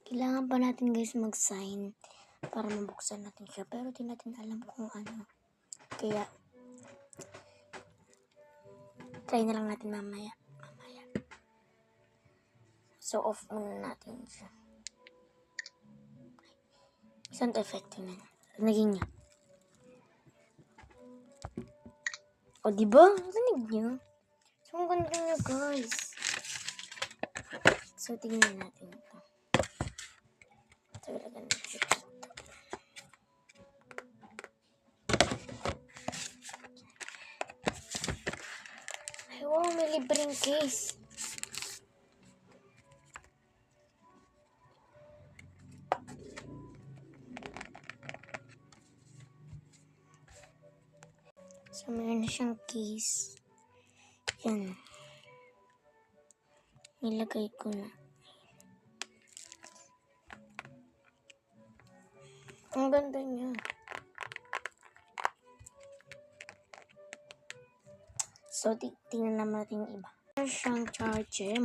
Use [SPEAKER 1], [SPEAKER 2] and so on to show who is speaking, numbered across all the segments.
[SPEAKER 1] Kailangan pa natin guys mag-sign para mabuksan natin siya. Pero di natin alam kung ano. Kaya, try na lang natin mamaya. So, off muna natin siya. Sound effect na. Naging niya. O, diba? Nanig niya. So, ang ganda niya guys. So, tingnan natin ito. So, lagyan natin siya dito. Ay, wow, may libreng case. So, meron na siyang case. Yan. Nilagay ko na. Ang ganda niya. So, tingnan naman natin yung iba. Meron siyang charger.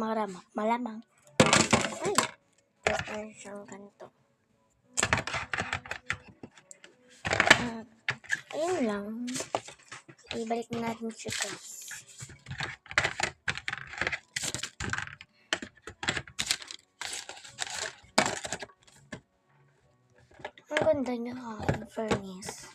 [SPEAKER 1] Malamang. Ay! Tapos meron siyang ganito. Ayun lang. Ibalik na natin siya guys. Ang ganda niya in fairness.